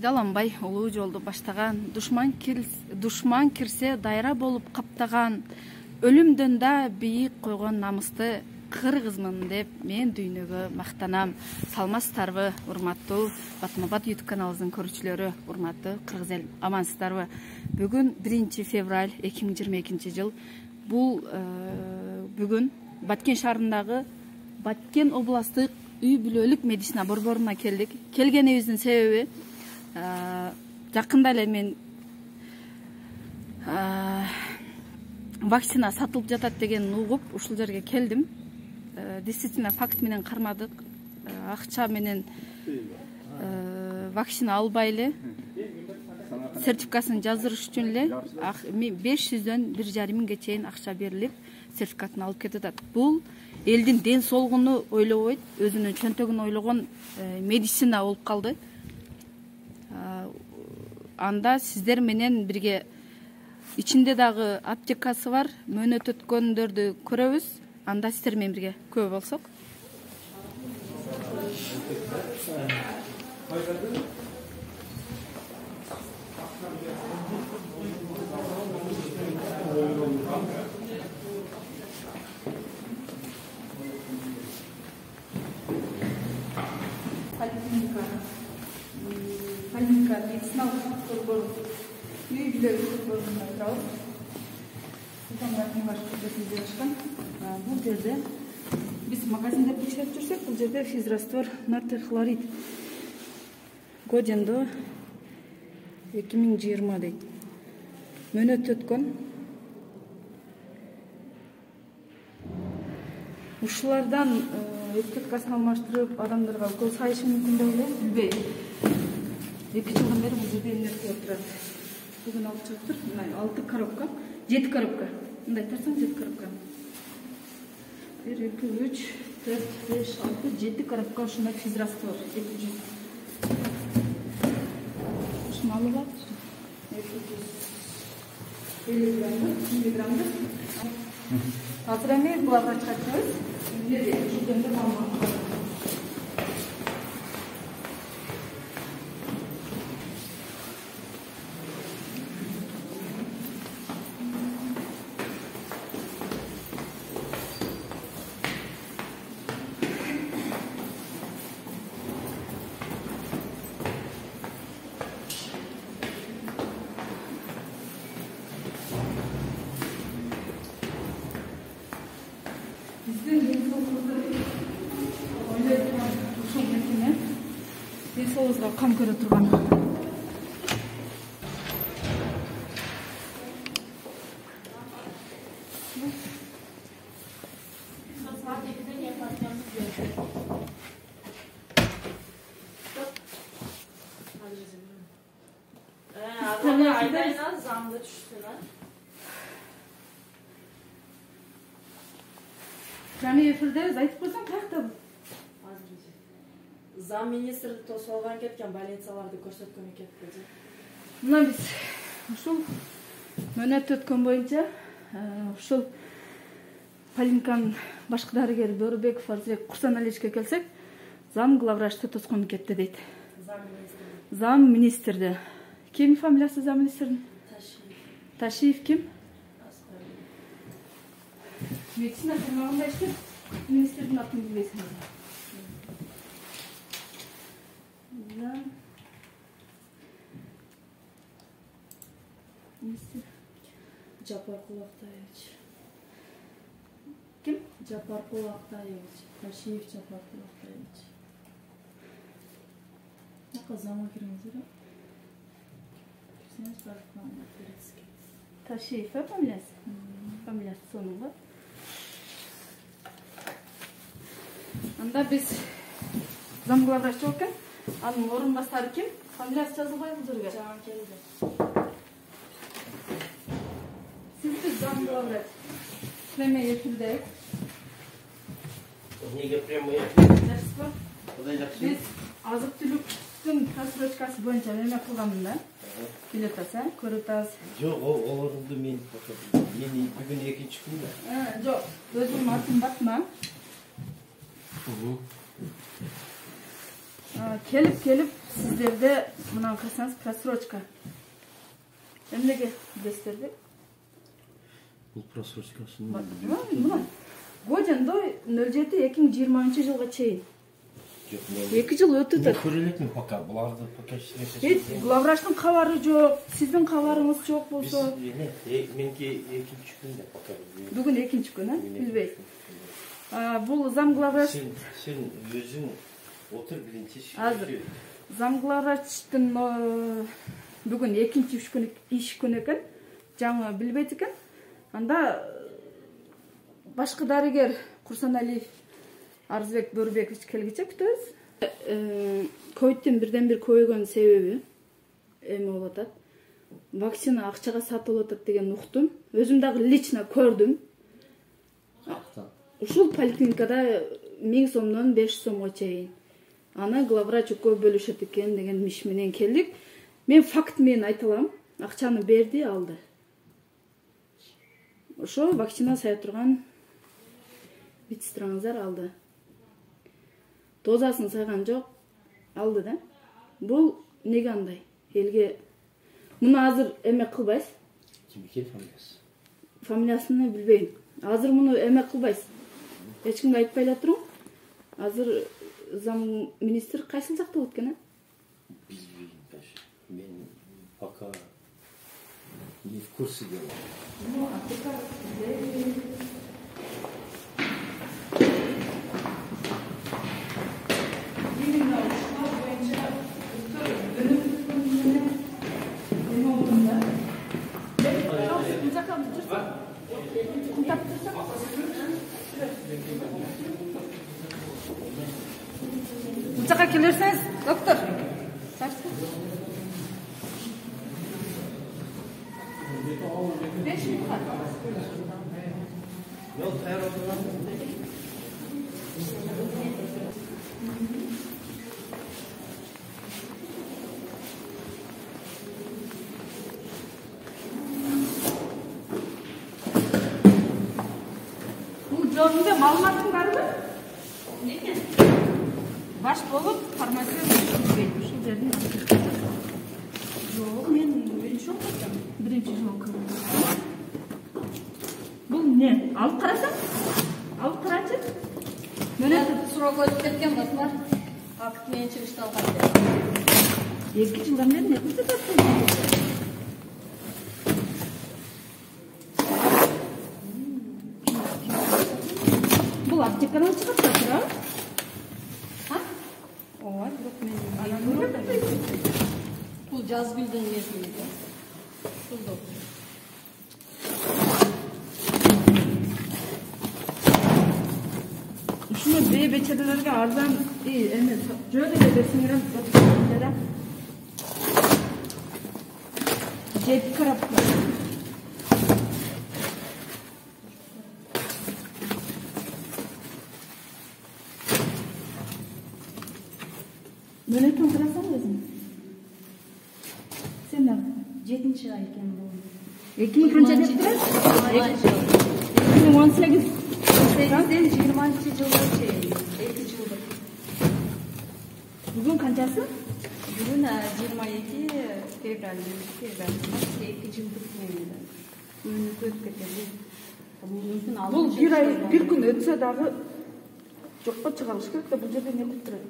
Кыйдаланбай улуу жолду баштаган, душман кирсе дайра болуп каптаган, өлүмдөн да бийик койгон намысты кыргызмын деп мен дүйнөгө мактанам. Салмастарбы, урматтуу Батма-Бат YouTube каналыбыздын көрүүчүлөрү, урматтуу кыргыз эл, амансыздарбы? Бүгүн 1 февраль 2022 жыл. Бул бүгүн Баткен шаарындагы Баткен областык үй бүлөлүк медицина борборуна келдик. Келгенибиздин себеби жакында эле мен вакцина сатылып жатат дегенин угуп, ушул жерге келдим. Действительно факт менен кармадык. Акча менен вакцина албай эле сертификасын жаздырыш үчүн эле 500дөн 1,5 миңге чейин акча берилип, сертификатын алып кетип атат. Бул элдин ден соолугуну ойлобойт, өзүнүн чөнтөгүн ойлогон медицина болуп калды. Анда сиздер менен бирге ичинде дагы аптекасы бар, мөөнөт өткөндөрдү көрөбүз. Анда сиздер менен бирге көп болсок. Поликлиника медициналык борбору үй бүлөлүк борборунда турабыз. Бул жерде биз магазинде иштеп жүрсөк, бул жерде физраствор натрий хлорид годендо 2020 дейт. Мөөнөт өткөн. Ушулардан этикеткасын алмаштырып, адамдарга укол сайышы мүмкүн деп эле билбейм. 2 жылдан бери бул жерде эмне кылып турат? Бүгүн алып чыгып, мына 6 коробка, 7 коробка. Мындай тарсаң 7 коробка. 1, 2, 3, 4, 5, 6, 7 коробка ушундай физраствор 200 малы 250 миллиграммды. Азыр эми буларга чыгабыз. Эмне жүргөндө маалымат. Денсаулыгыбызга кам көрө турган. Aydan zamda düştüler. Жаңы эфирде айтып койсоң тактап. Зам министр тосолган кеткен больницаларды көрсөткөн экен. Мына биз ушул мөөнөт өткөн боюнча ушул поликлиниканын башкы дарыгери Бөрүбеков Арзыбек Курсаналиевичке келсек, зам главврачты тоскон кетти дейт. Зам министрди. Ким фамилиясы зам министрдин? Ташиев ким? Медицина тармагында иштеп, министрдин атын билбейсиң. Жапар Кулактаевич. Ким? Жапар Кулактаевич. Ташиев Жапар Кулактаевич. Нака зама киреңиздер? Ташиев фамилиясы? Фамилиясы сонунга. Анда биз зам главврач болуп экен. Анын орун басары ким? Фамилиясы жазылбай бул жерге. Жаган келди. Сиз зам главврач. Прямой эфирде. Неге прямой? Жакшысызбы? Кудай жакшы. Биз азык-түлүктүн просрочкасы боюнча эме кылганда келет атасыз, көрүп атасыз. Жок, олорду мен бүгүн экинчи күн да. Жок, өзүмдүн атым Батма. келип сиздерде мына карасаңыз просрочка эмнеге билесиздерби? Бул просрочкасын Мына Годендой 07-2020 жылга чейин 2 жыл өтүп атат. көрө элекмин пока буларды пока Главврачтын кабары жок, сиздин кабарыңыз жок болсо. Меники экинчи күндө пока. Бүгүн экинчи күн, билбейм. Бул зам главврач. Сен өзүң отур биринчи. Азыр зам главврачтын бүгүн экинчи иш күнү экен. Жаңы билбейт экен. Анда башкы дарыгер Курсаналиев Арызбек Бөрбекович келгиче күтөбүз. Ковидтин бирден бир көбөйгөн себеби эме болуп атат. Вакцина акчага сатылып атат деген уктум. Өзүм дагы лично көрдүм. Ушул поликлиникада 1000 сомдон 500 сомго чейин. Аны главврач экөө бөлүшөт экен деген миш менен келдик. Мен факт менен айта алам. Акчаны берди, алды. Ошо вакцина сая турган медсестраңыздар алды. Дозасын сайган жок, алды да. Бул неге андай? Элге муну азыр эме кылбайсыз. Кимге фамилиясы? Фамилиясын билбейм. Азыр муну эме кылбайсыз. Эч кимге айтпай эле туруң. Азыр зам министр кайсыл жакта болот экен? Билбейм даже. Мен пока не в курсе дела. Ну, а ты как? Бутака келерсеңиз, доктор. Жолунда маалыматың барбы? Неге? Баш болуп, фармация билбейт. Ушул жердин. Жок, мен биринчи жолу окудум. Биринчи жолу окудум. Бул не? Алып карасаң? Алып карачы. Мына Срок өтүп кеткен достар. Акт менен чыгышталган. 2 жылдан бери не көрсөтөсүң? Бул аптекадан чыгып жатыр, а? Ооба, бирок мен Бул жаз гүлдөн мезгили. Шулдо. ушуну бечелерге арзан эме жөн эле берсеңер да. Жети коробка. Мөнөтүн карасаң өзүң. Сен да 7-чи ай экен бул. 2000 канча деп турат? 2018. 18ден 20-чи жылга чейин 2 жылдык. Бүгүн канчасы? Бүгүн 22 февраль. 2 жылдык менен. Мөнөтү өтүп кеткен. Мүмкүн ал. Бул бир ай, бир күн өтсө дагы жокко чыгарыш керек да, бул жерде не кылып турат?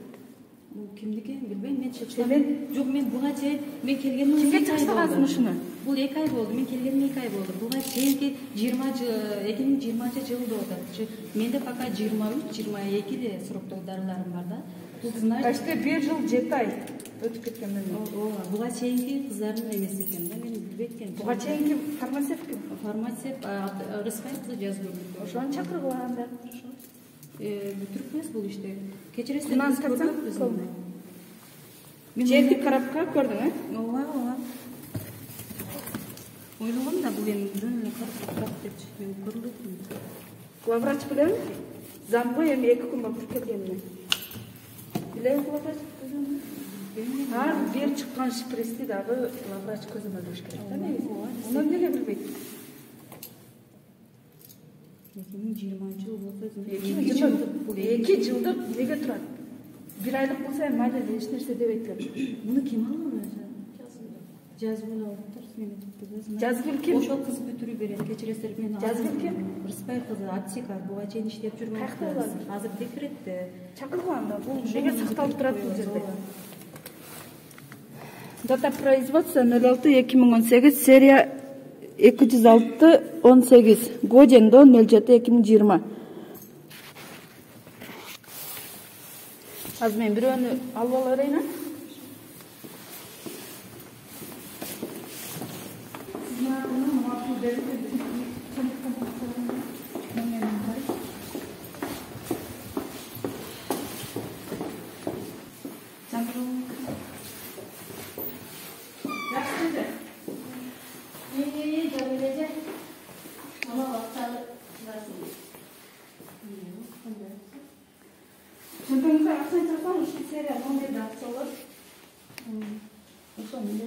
Бул кимдики билбейм, мен чыгышман. Жок, мен буга чейин мен келгениме Кимге чыгыштагансың ушуну? Бул 2 ай болду. Мен келгениме 2 ай болду. Буга чейинки 2020 жылда отат. Менде пока 23-22 эле сроктогу дарыларым бар да. Бул знаешь, Почти 1 жыл 7 ай өтүп кеткен мен. ооба, буга чейинки кыздардын эмеси экен да, мен билбейт экенмин. Буга чейинки фармацевт ким? Фармацевт Рыскай кызы жаз көрдүк. Ошону чакыргыла анда. Бүтүрүп эмес бул иште. Кечиресиз Кунан тартсаң, жети коробка көрдүң, э? Ооба. Ойлогом да бул эми жөн эле карап депчи, мен көрбөдүм. Главврач билеби? Замго эми 2 күн болуп келгенин. Билеби главврач? Ар бир чыккан шприцти дагы главврач көзүнө өлүш керек да негизи. Муну эмнеге билбейт? 2020 жыл болсо, 2 жылдык неге турат? бир айлык болсо эми майда эч нерсе дебейт элем. Муну ким алган өзү? Жазгыл алыптыр, мен айтып Жазгыл ким? Ошол кыз бүтүрүү берет, кечиресиздер мен. Жазгыл ким? Рыспай кызы, Атсика, буга чейин иштеп жүргөн. Каякта болот? Азыр декретте. Чакырган анда. Бул неге сакталып турат бул жерде? Дата производства 06-2018, серия 206-18, Годен до 07-2020. Азыр мен бирөөнү алып ала берейин. Çantamıza aksan çarpan şu seriye номер датчы olur. Ошо эмне?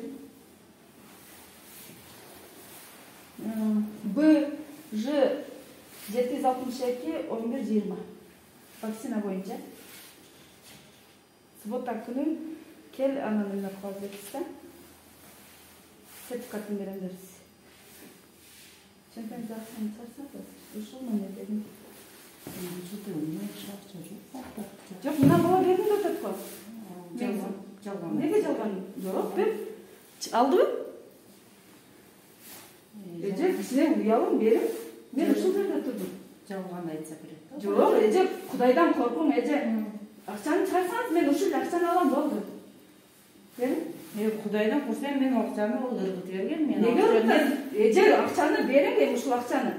БЖ 762-11-20 вакцина боюнча. Суббота күнү кел анан эмне кылып берсиз? Сертификатын берем дерсиз. Çantamıza aksan çarsanız ушул номерден Жоқ, мына бала бердім деп атат қой. Жалган. Неге жалган? Жоқ, бер. Алдыбы? Эже кичине уялым берим. Мен ушул жерде турдум. Жалган айтса керек. Жоқ, эже Кудайдан коркуң, эже. Акчаны чыгарсаңыз, мен ушул акчаны алам болду. Берим? Кудайдан курсам мен акчаны ол ыргыт берген. Неге ыргытасыз? Эже акчаны берем дейм ушул акчаны.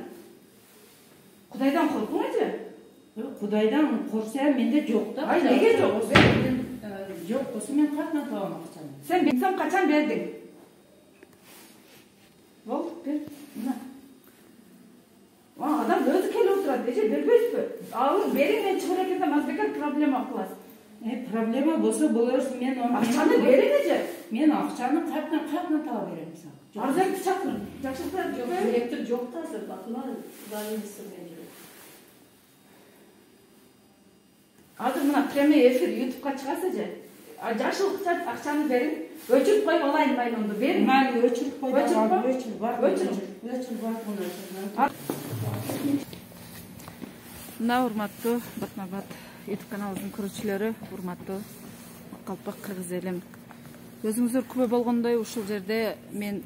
Кудайдан коркуң, эже. Кудайдан корсам менде жок да. Ай, неге жок? Жок болсо мен кантан табам акчаны? Сен битсем качан бердиң? Болду, бер. Мына. Адам өзү келип отурат, эже бербейсизби? Алып бериң, мен чыгып кетем, азбекер проблема кыласыз. Проблема болсо болор, мен Акчаны бериң, эже. Мен акчаны кантан таба берем мисалы. Арзанды чакыр. Жакшылыктар жок. Директор жок да азыр, бакыла дайынсыз мен жүрөм. Азыр мына прямой эфир YouTube'га чыгасы же. Жакшылык акчаны бериң. Өчүрүп коюп алайын майлонду бериң. Майли өчүрүп койдум. Өчүрүп бар. Мына урматтуу Батмабат YouTube каналыбыздын көрүүчүлөрү, урматтуу калпак кыргыз элим. Өзүңүздөр күбө болгондой ушул жерде мен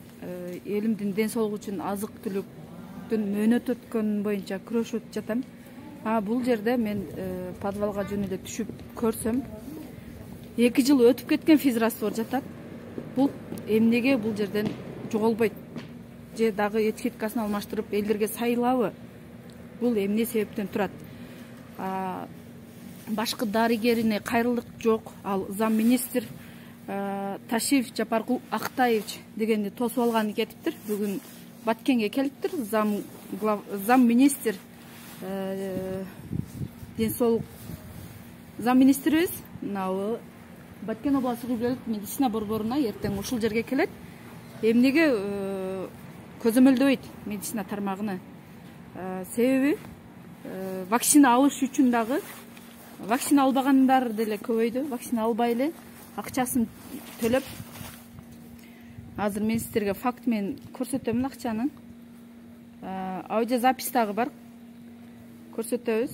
элимдин ден соолугу үчүн азык түлүктүн мөөнөт өткөн боюнча күрөшүп жатам. Бул жерде мен подвалга жөн эле түшүп көрсөм 2 жыл өтүп кеткен физраствор жатат. Бул эмнеге бул жерден жоголбойт? Же дагы этикеткасын алмаштырып элдерге сайылабы? Бул эмне себептен турат? Башкы дарыгерине кайрылык жок. Ал зам министр Ташиев Жапаркул Актаевич дегенди тосуп алганы кетиптир. Бүгүн Баткенге келиптир. Зам министр ден соолук зам министрибиз мынабы Баткен областык үй-бүлөлүк медицина борборуна эртең ушул жерге келет. Эмнеге көзөмөлдөбөйт медицина тармагыны? Себеби вакцина алыш үчүн дагы вакцина албагандар деле көбөйдү. Вакцина албай эле акчасын төлөп. Азыр мен сиздерге факт менен көрсөтөмүн акчаны. Аудиозапись дагы бар. Көрсөтөбүз.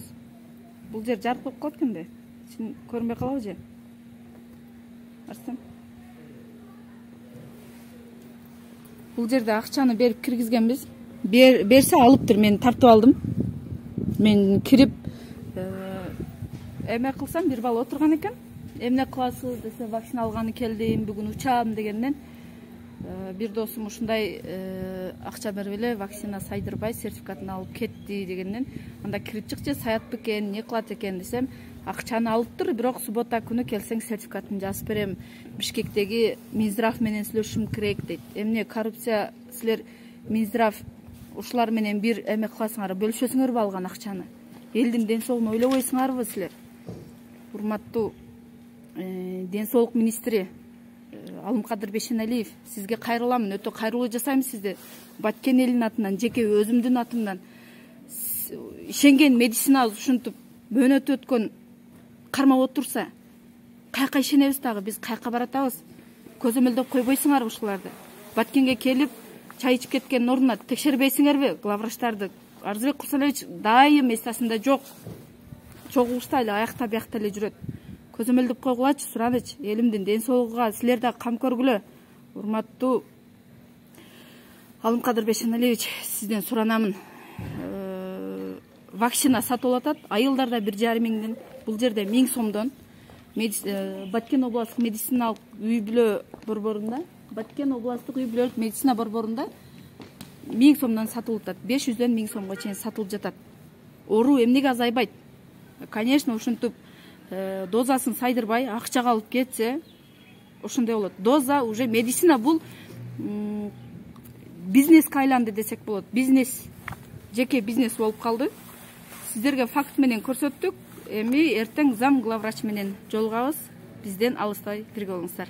Бул жер жарык болуп калат экенби? Сен көрүнбөй калабы же? Арстан. Бул жерде акчаны берип киргизгенбиз. Берсе алыптыр, мен тартып алдым. Мен кирип эме кылсам бир бала отурган экен. Эмне кыласыз десе, вакцина алганы келдим, бүгүн учам дегенден бир досум ушундай акча берип эле вакцина сайдырбай сертификатын алып кетти дегенден анда кирип чык же саят бекен, не кылат экен десем, акчаны алыптыр, бирок суббота күнү келсең сертификатын жазып берем. Бишкектеги Минздрав менен сүйлөшүшүм керек дейт. Эмне коррупция, силер Минздрав ушулар менен бир эме кыласыңар, бөлүшөсүңөрбү алган акчаны? Элдин ден соолугун ойлобойсуңарбы силер? Урматтуу ден соолук министри Алымкадыр Бешеналиев, сизге кайрыламын, өтө кайрылуу жасайм сизди. Баткен элинин атынан, жеке өзүмдүн атымдан ишенген медицина ушинтип мөөнөт өткөн кармап отурса, каяка ишенебиз дагы, биз каяка баратабыз? Көзөмөлдөп койбойсуңарбы ушуларды? Баткенге келип чай ичип кеткендин ордуна текшербейсиңерби главврачтарды? Арзыбек Курсалевич дайым эстасында жок. Чогулушта эле аякта биякта эле жүрөт. Көзөмөлдөп койгулачы, суранычы, элимдин ден соолугуга силер да кам көргүлө. Урматтуу Алымкадыр Бейшеналиевич, сизден суранамын. Вакцина сатып атат, айылдарда 1,5 миңден, бул жерде 1000 сомдон. Баткен областтык медициналык үй-бүлө борборунда, Баткен областтык үй-бүлөлүк медицина борборунда 1000 сомдон сатылып атат. 500дөн 1000 сомго чейин сатылып жатат. Оору эмнеге азайбайт? Конечно, ушинтип дозасын сайдырбай, акчага алып кетсе, ошондой болот. Доза уже медицина бул бизнеске айланды десек болот. Бизнес, жеке бизнес болуп калды. Сиздерге факт менен көрсөттүк. Эми эртең зам главврач менен жолугабыз. Бизден алыстай бирге болуңуздар.